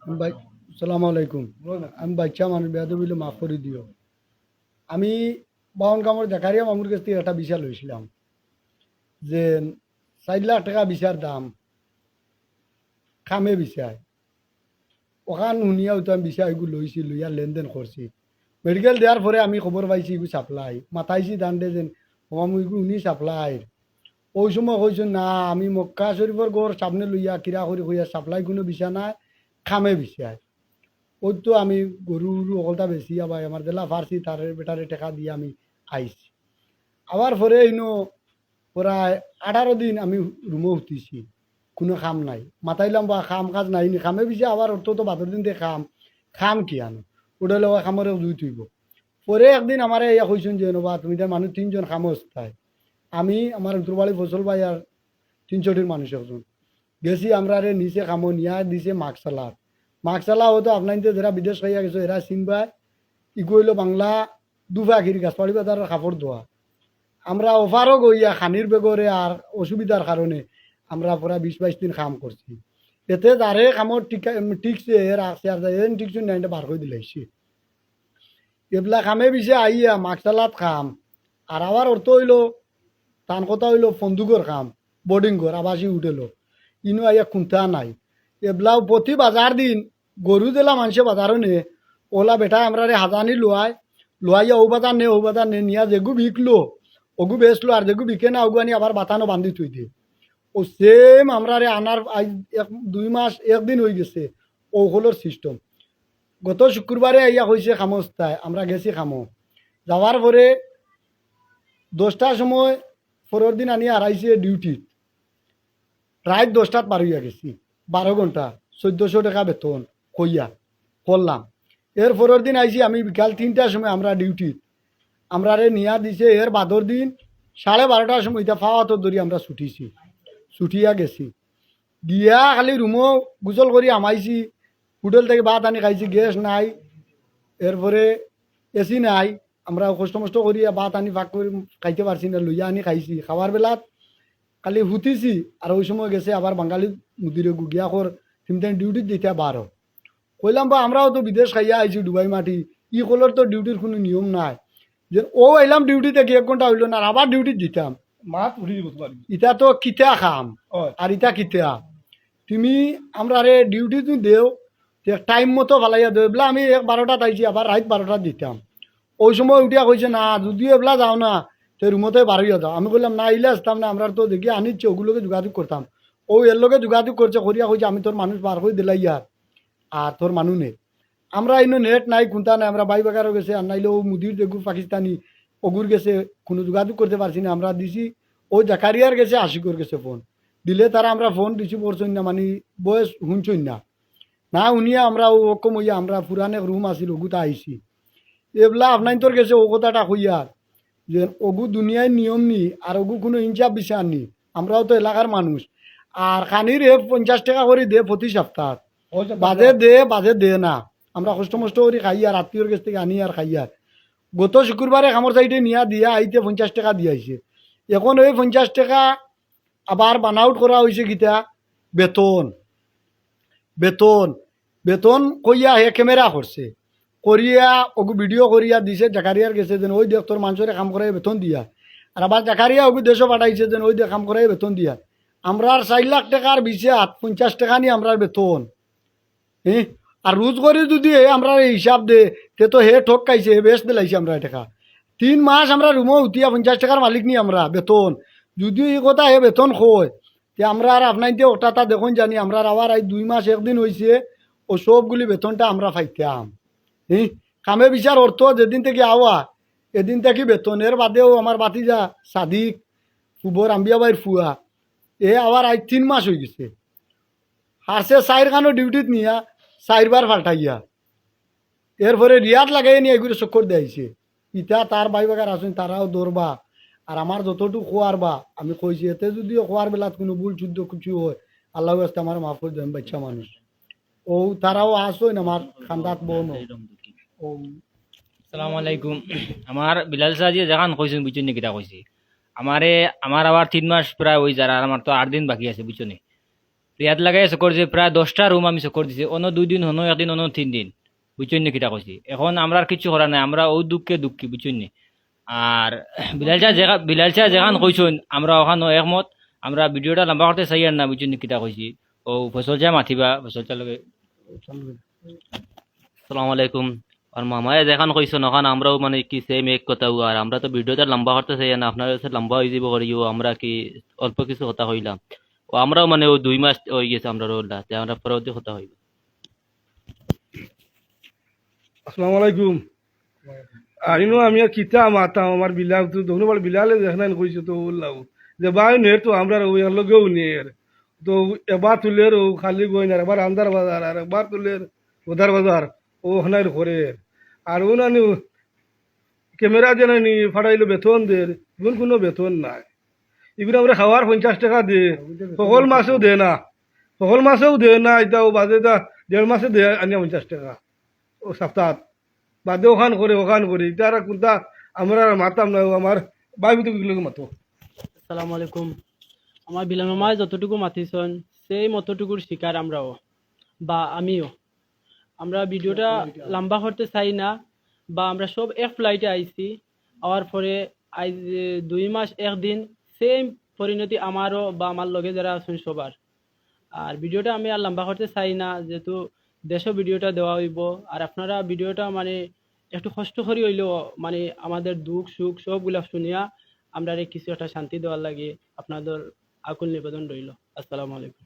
ভাই সালাম আলাইকুম। আমি বাচ্চা মানুষ বেয়াদব হইলে মাফ করে দিও। আমি বাহন কামড় দেখারিয়া মামুর কাছ থেকে একটা বিচার লইছিলাম যে 4 লাখ টাকা বিচার দাম খামে বিচার ওখান শুনিয়া হয়তো আমি বিচার এগুলো লইছি লইয়া লেনদেন করছি। মেডিকেল দেওয়ার পরে আমি খবর পাইছি এগুলো সাপ্লাই মাথাইছি দান্ডে যেন মামু এগুলো উনি সাপ্লাই ওই সময় কইছো না আমি মক্কা শরীফর গড় সামনে লইয়া কিরা করে কইয়া সাপ্লাই কোনো বিচার নাই খামে বিচার ওই তো আমি গরু অকলটা বেশি আবার আমার জেলা ফার্সি তার বেটারে টাকা দিয়ে আমি আইছি আবার পরে ইনো প্রায় 18 দিন আমি রুমে উঠিছি কোনো খাম নাই মাতাইলাম বা খাম কাজ নাই নি খামে পিছিয়ে আবার অর্থ তো 12 দিন দিয়ে খাম খাম কি আনো ওটা লোক খামরে জুই তুইব পরে একদিন আমার ইয়া কইছেন যে বা তুমি তার মানুষ 3জন খামো অস্থায় আমি আমার উত্তরবাড়ি ফসল ভাই আর 300টির মানুষ একজন গেছি আমরা রে নিচে খামো নিয়া দিছে মাকসালা হয়তো আপনার যারা বিদেশ খাইয়া গেছো এরা চিনবা ইগো হইল বাংলা দুফাখির গাছপাড়ি বাজারের কাপড় ধোয়া আমরা অফারও গইয়া খানির বেগরে আর অসুবিধার কারণে আমরা পুরা 20-22 দিন কাম করছি এতে যারে কামর টিকছে এর আছে আর এন টিকছে না এটা বার করে দিলাইছি এগুলা কামে পিছে আইয়া মাকসালাত খাম আর আবার অর্থ হইল টান কথা হইল ফন্দুকর খাম বোর্ডিং ঘর আবাসী উঠেলো ইনো আইয়া খুঁতা নাই এবলাও প্রতি বাজার দিন গরু দিলা মানুষে বাজারও নে ওলা বেটা আমরা রে হাজানি লোয়াইয়া ও বাজার নে নিয়া যেগু বিকলো ওগু বেচলো আর যেগু বিকে না ওগু আনি আবার বাতানো বান্ধি থুই দিয়ে ও সেম আমরা রে আনার আজ 2 মাস 1 দিন হয়ে গেছে ও হলোর সিস্টেম গত শুক্রবারে আইয়া হয়েছে খামস্তায় আমরা গেছি খামো যাওয়ার পরে 10টার সময় পরের দিন আনি হারাইছে ডিউটি রাত 10টাত পার হইয়া গেছি 12 ঘন্টা 1400 টাকা বেতন কইয়া করলাম এর পরের দিন আইছি আমি বিকাল 3টার সময় আমরা ডিউটি আমরা রে নিয়া দিছে এর বাদর দিন 12:30টার সময় এটা ফাওয়া তো ধরি আমরা ছুটিয়া গেছি গিয়া খালি রুমও গুজল করি আমাইছি হোটেল থেকে ভাত আনি খাইছি গ্যাস নাই এরপরে এসি নাই আমরা কষ্ট মষ্ট করি ভাত আনি ভাগ করে খাইতে পারছি না লইয়া আনি খাইছি খাওয়ার বেলাত খালি হুতিছি আর ওই সময় গেছে আবার বাঙালি মুদিরে গুগিয়া কর তিনটান ডিউটি দিতে 12 কইলাম বা আমরাও তো বিদেশ খাইয়া আইছি ডুবাই মাটি ই কলর তো ডিউটির কোনো নিয়ম নাই যে ও এলাম ডিউটিতে 1 ঘন্টা হইল না আবার ডিউটি দিতাম মাত উঠি দিব তোমার ইটা তো কিতা খাম হয় আর ইটা কিতা তুমি আমরা রে ডিউটি তুমি দেও টাইম মতো ফালাইয়া দেও এগুলা আমি 12টাত আইছি আবার রাত 12টাত দিতাম ওই সময় উঠিয়া কইছে না যদিও এগুলা যাও না তো রুমতে বাড়িয়ে যাও আমি বললাম না ইলে আসতাম না আমরা তো দেখি আনিচ্ছে ওগুলোকে যোগাযোগ করতাম ও এর লোকে যোগাযোগ করছে করিয়া কইছে আমি তোর মানুষ বার করে দিলাই আর তোর মানুষ নেই আমরা ইনো নেট নাই খুঁতা নাই আমরা বাই বাগারও গেছে আর নাইলে ও মুদির দেখু পাকিস্তানি অগুর গেছে কোনো যোগাযোগ করতে পারছি না আমরা দিছি ও জাকারিয়ার গেছে আশিকর গেছে ফোন দিলে তারা আমরা ফোন রিসিভ করছই না মানে বয়স শুনছই না না উনিয়া আমরা ও রকম হইয়া আমরা পুরানে রুম আসিল ওগুতা আইছি এগুলা আপনার তোর গেছে ও কথাটা হইয়া যে ওগু দুনিয়ায় নিয়ম নি আর ওগু কোনো ইনসাফ বিচার নি আমরাও তো এলাকার মানুষ আর খানির 50 টাকা করে দে প্রতি সপ্তাহ বাজে দে না আমরা কষ্ট মষ্ট করে খাই আর আত্মীয়র কাছ থেকে আনি আর খাই আর গত শুক্রবারে খামর সাইডে নিয়া দিয়া আইতে 50 টাকা দিয়াইছে এখন ওই 50 টাকা আবার বানাউট করা হয়েছে গীতা বেতন বেতন বেতন কইয়া হে ক্যামেরা করছে করিয়া ওগু ভিডিও করিয়া দিছে জাকারিয়ার গেছে যেন ওই দেখ তোর মানুষের কাম করাই বেতন দিয়া আর আবার জাকারিয়া ওগু দেশও পাঠাইছে যেন ওই দেখ কাম করাই বেতন দিয়া আমরা 4 লাখ টাকার বিছে 50 টাকা নিয়ে আমরা বেতন হ্যাঁ আর রোজ করে যদি আমরা হিসাব দে তে তো হে ঠক খাইছে হে বেশ দিলাইছে আমরা টাকা 3 মাস আমরা রুমও উঠিয়া 50 টাকার মালিক নি আমরা বেতন যদিও এই কথা হে বেতন কয় তে আমরা আর আপনার দিয়ে ওটা দেখুন জানি আমরা আবার এই 2 মাস 1 দিন হয়েছে ও সবগুলি বেতনটা আমরা পাইতাম হ্যাঁ কামে বিচার অর্থ যেদিন থেকে আওয়া এদিন থেকে বেতনের বাদেও আমার বাতিজা সাদিক ফুবর আম্বিয়া বাইর ফুয়া এ আবার আজ 3 মাস হয়ে গেছে হারছে 4 ডিউটিত নিয়া 4 বার পাল্টাইয়া এরপরে রিয়াদ লাগাই নিয়ে এগুলো চক্কর দিয়েছে ইটা তার ভাই বাগার আসুন তারাও দৌড়বা আর আমার যতটুকু খোয়ার বা আমি কইছি এতে যদিও খোয়ার বেলাত কোনো ভুল শুদ্ধ কিছু হয় আল্লাহ আসতে আমার মাফ করে দেন বাচ্চা মানুষ ও তারাও আসুন আমার খান্দাত বোন ও আসসালামু আলাইকুম আমার বিলাল সাজি যেখান কইছেন বুঝছেন নি কিটা কইছি আমার আবার 3 মাস প্রায় হই যারা আর আমার তো 8 দিন বাকি আছে বুঝছেন নি রিয়াদ লাগাই চকর যে প্রায় 10টা রুম আমি চকর দিছি, অন্য 2 দিন, অন্য 1 দিন, অন্য 3 দিন, বুঝছেন নি কিটা কইছি। এখন আমরা আর কিছু করার নাই, আমরা ও দুঃখে দুঃখী, বুঝছেন নি। আর বিলাল চা যেখান কইছেন আমরা ওখানে একমত। আমরা ভিডিওটা লম্বা করতে চাই আর না, বুঝছেন নি কিটা কইছি। ও ফসল চা মাতিবা, ফসল চা লগে। আসসালামু আলাইকুম। আর মামায় যেখান কইছেন ওখান আমরাও মানে কি সেম এক কথা আর আমরা তো ভিডিওটা লম্বা করতে চাই না, আপনার কাছে লম্বা হয়ে যাব করিও, আমরা কি অল্প কিছু কথা কইলাম। ও আমরাও মানে ও 2 মাস হয়ে গেছে আমরা রোলা, আমরা পরবর্তী কথা হইব। আসসালামু আলাইকুম। আইনো আমি আর কিতা মাতাম আমার বিলাল তো ধন্যবাদ বিলালে দেখেন কইছো তো বললাম যে ভাই নের তো আমরা ওই লগেও নের তো এবার তুলের ও খালি গই না এবার আন্দার বাজার আর একবার তুলের উদার বাজার ও হনার করে আর ও নানি ক্যামেরা জানানি ফাটাইলো বেতন দের এগুন কোনো বেতন নাই। এগুলো আমরা খাওয়ার 50 টাকা দিয়ে সকল মাসেও দে না, সকল মাসেও দে না, এটাও বাজে 1.5 মাসে দে আনি 50 টাকা ও সপ্তাহ বাদে ওখান করি তারা কোনটা আমরা আর মাতাম না, ও আমার ভাই ভিতরে মাতো। আসসালামু আলাইকুম। আমার বিলাল মামায় যতটুকু মাতিছেন সেই মতটুকুর শিকার আমরাও বা আমিও। আমরা ভিডিওটা লম্বা করতে চাই না, বা আমরা সব এক ফ্লাইটে আইছি, আওয়ার পরে আজ 2 মাস 1 দিন সেম পরিণতি আমারও বা আমার লগে যারা আছেন সবার। আর ভিডিওটা আমি আর লম্বা করতে চাই না, যেহেতু দেশও ভিডিওটা দেওয়া হইব। আর আপনারা ভিডিওটা মানে একটু কষ্ট করি হইলেও মানে আমাদের দুঃখ সুখ সবগুলা শুনিয়া আমরা কিছু একটা শান্তি দেওয়ার লাগে আপনাদের আকুল নিবেদন রইল। আসসালামু আলাইকুম।